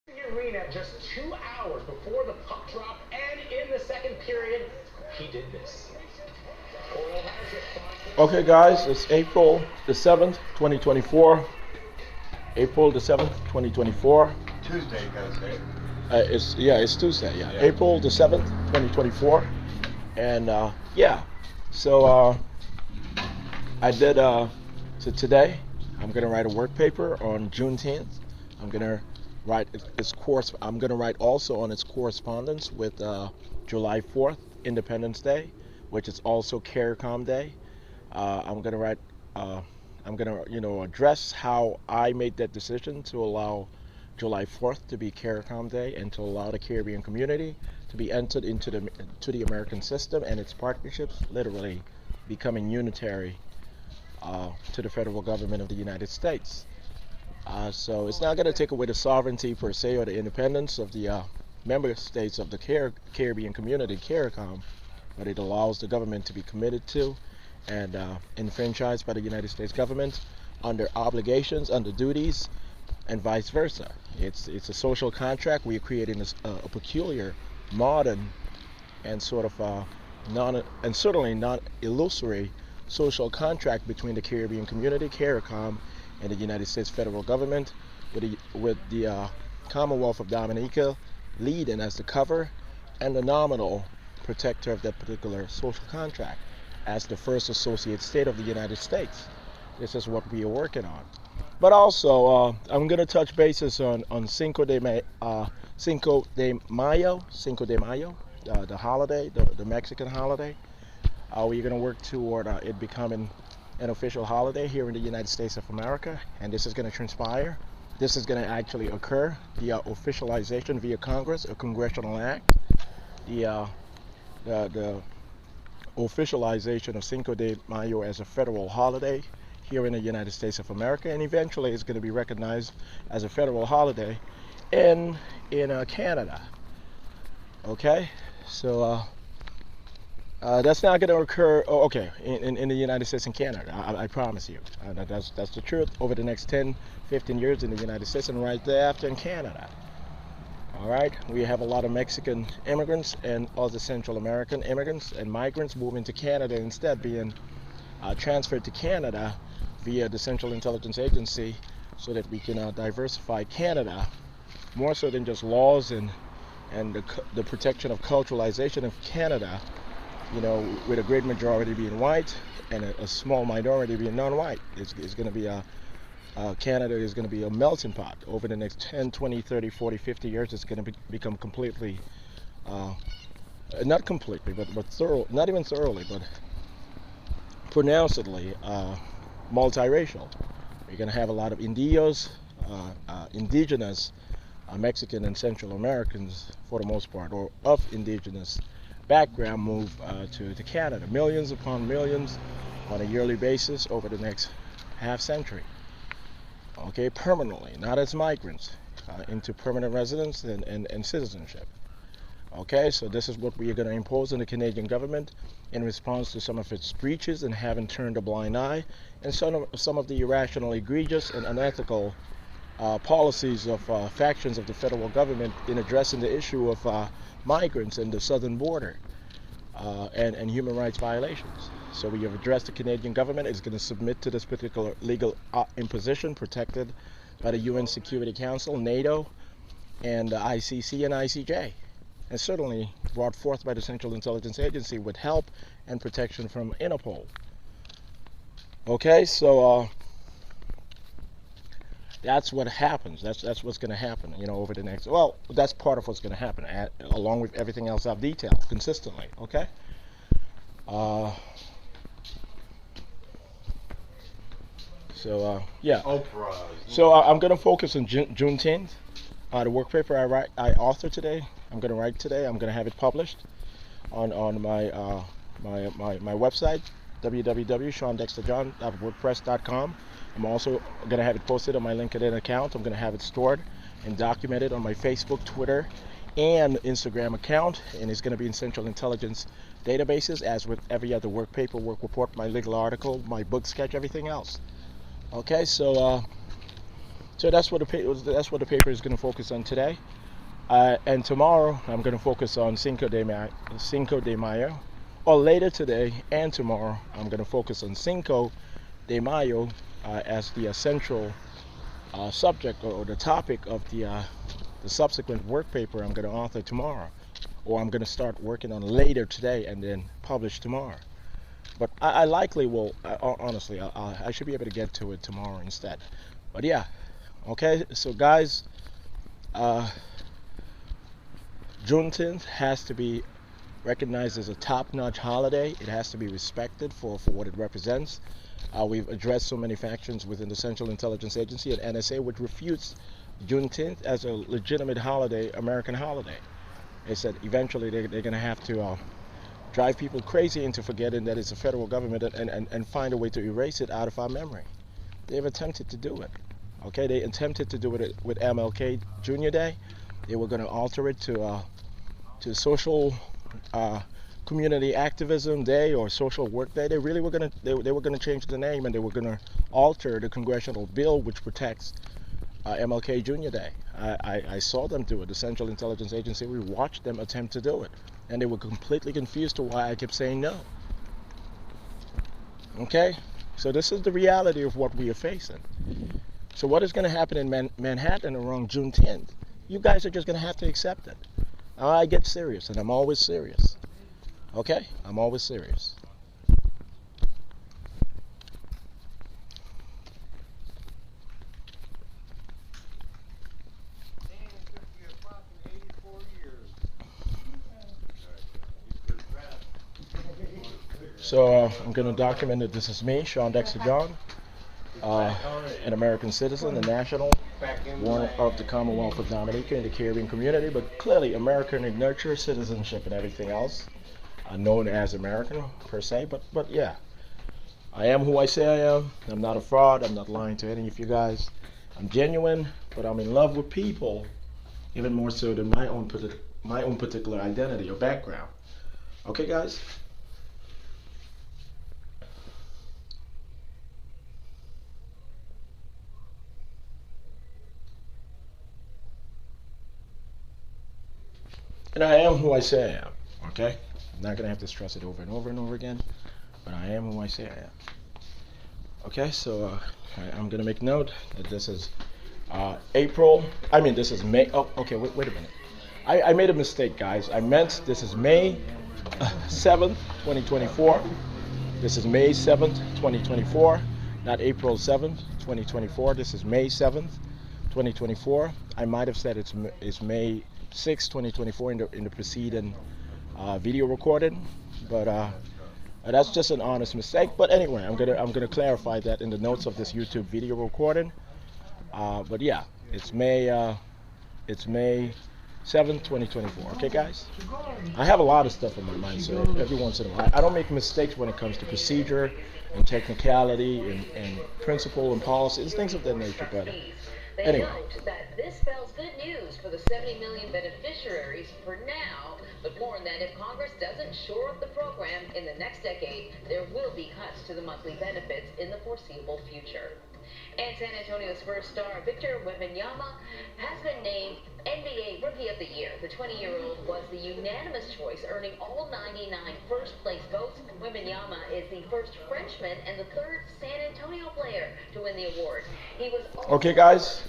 The arena just 2 hours before the puck drop, and in the second period, he did this. Okay, guys, it's April the 7th, 2024. April the 7th, 2024. Tuesday, you gotta say. It's Tuesday. Yeah, April the 7th, 2024. And so I did. So today, I'm gonna write a work paper on Juneteenth. I'm gonna write its course. I'm gonna write also on its correspondence with July 4th, Independence Day, which is also CARICOM Day. I'm gonna address how I made that decision to allow July 4th to be CARICOM Day and to allow the Caribbean community to be entered into the American system and its partnerships, literally becoming unitary to the federal government of the United States. So it's not going to take away the sovereignty per se or the independence of the member states of the Caribbean community, CARICOM, but it allows the government to be committed to and enfranchised by the United States government under obligations, under duties, and vice versa. It's a social contract. We're creating a peculiar, modern, and sort of certainly not illusory social contract between the Caribbean community, CARICOM, and the United States federal government, with the Commonwealth of Dominica leading as the cover and the nominal protector of that particular social contract as the first associate state of the United States. This is what we are working on. But also, I'm going to touch bases on Cinco de Mayo, the holiday, the Mexican holiday. We're going to work toward it becoming an official holiday here in the United States of America, and this is going to transpire. This is going to actually occur via officialization via Congress, a congressional act. The officialization of Cinco de Mayo as a federal holiday here in the United States of America, and eventually it's going to be recognized as a federal holiday in Canada. Okay, so that's not going to occur. In the United States and Canada. I promise you, that's the truth. Over the next 10, 15 years in the United States, and right thereafter in Canada. All right, we have a lot of Mexican immigrants and other Central American immigrants and migrants moving to Canada instead, being transferred to Canada via the Central Intelligence Agency, so that we can diversify Canada more so than just laws and the protection of culturalization of Canada. You know, with a great majority being white and a small minority being non-white. It's going to be Canada is going to be a melting pot. Over the next 10, 20, 30, 40, 50 years, it's going to become completely, not completely, but thorough, not even thoroughly, but pronouncedly multiracial. You're going to have a lot of indigenous Mexican and Central Americans, for the most part, or of indigenous background, move to Canada. Millions upon millions on a yearly basis over the next half century. Okay, permanently, not as migrants, into permanent residence and citizenship. Okay, so this is what we are going to impose on the Canadian government in response to some of its breaches and having turned a blind eye, and some of the irrational, egregious, and unethical policies of factions of the federal government in addressing the issue of migrants in the southern border and human rights violations. So we have addressed the Canadian government. It's going to submit to this particular legal imposition protected by the UN Security Council, NATO, and ICC and ICJ, and certainly brought forth by the Central Intelligence Agency with help and protection from INTERPOL. Okay, so that's what happens. That's what's going to happen, over the next. Well, that's part of what's going to happen, along with everything else I've detailed consistently. Okay. Yeah. Oprah. So I'm going to focus on Juneteenth. The work paper I author today. I'm going to write today. I'm going to have it published on my my website, www.shawndexterjohn.wordpress.com. I'm also going to have it posted on my LinkedIn account. I'm going to have it stored and documented on my Facebook, Twitter, and Instagram account. And it's going to be in Central Intelligence databases, as with every other work paper, work report, my legal article, my book sketch, everything else. Okay, so So that's what the paper is going to focus on today. And tomorrow I'm going to focus on Cinco de Mayo. Or later today and tomorrow I'm going to focus on Cinco de Mayo as the central subject or the topic of the subsequent work paper I'm going to author tomorrow, or I'm going to start working on later today and then publish tomorrow. But I likely will, honestly, I should be able to get to it tomorrow instead. But yeah, okay, so guys, Juneteenth has to be recognized as a top-notch holiday. It has to be respected for what it represents. We've addressed so many factions within the Central Intelligence Agency and NSA, which refutes Juneteenth as a legitimate holiday, American holiday. They said eventually they're going to have to drive people crazy into forgetting that it's a federal government and find a way to erase it out of our memory. They've attempted to do it. Okay, they attempted to do it with MLK Jr. Day. They were going to alter it to social community activism day or social work day. They really were going to they were going to change the name, and they were going to alter the congressional bill which protects MLK Jr. Day. I saw them do it. The Central Intelligence Agency, we watched them attempt to do it, and they were completely confused to why I kept saying no. Okay, so this is the reality of what we are facing. So what is going to happen in Manhattan around Juneteenth? You guys are just going to have to accept it. I get serious, and I'm always serious. Okay? I'm always serious. So I'm going to document that this is me, Shawn Dexter John, an American citizen, a national, one of the Commonwealth of Dominica in the Caribbean community, but clearly American in nurture, citizenship, and everything else. Known as American per se, but yeah, I am who I say I am. I'm not a fraud. I'm not lying to any of you guys. I'm genuine, but I'm in love with people, even more so than my own particular identity or background. Okay, guys. And I am who I say I am. Okay. I'm not gonna have to stress it over and over and over again, but I am who I say I am. Okay, so I'm gonna make note that this is April. I mean, this is May. Oh, okay. Wait a minute. I made a mistake, guys. I meant this is May 7th, 2024. This is May 7th, 2024, not April 7th, 2024. This is May 7th, 2024. I might have said it's May 6th, 2024 in the preceding video recording, but that's just an honest mistake. But anyway, I'm gonna clarify that in the notes of this YouTube video recording. But yeah, it's May 7th, 2024. Okay, guys. I have a lot of stuff on my mind, so every once in a while, I don't make mistakes when it comes to procedure and technicality and principle and policy. It's things of that nature. But anyway. Note that this spells good news for the 70 million beneficiaries for now. But warn that if Congress doesn't shore up the program in the next decade, there will be cuts to the monthly benefits in the foreseeable future. And San Antonio Spurs star Victor Wembanyama has been named NBA Rookie of the Year. The 20-year-old was the unanimous choice, earning all 99 first-place votes. Wembanyama is the first Frenchman and the third San Antonio player to win the award. He was okay, guys.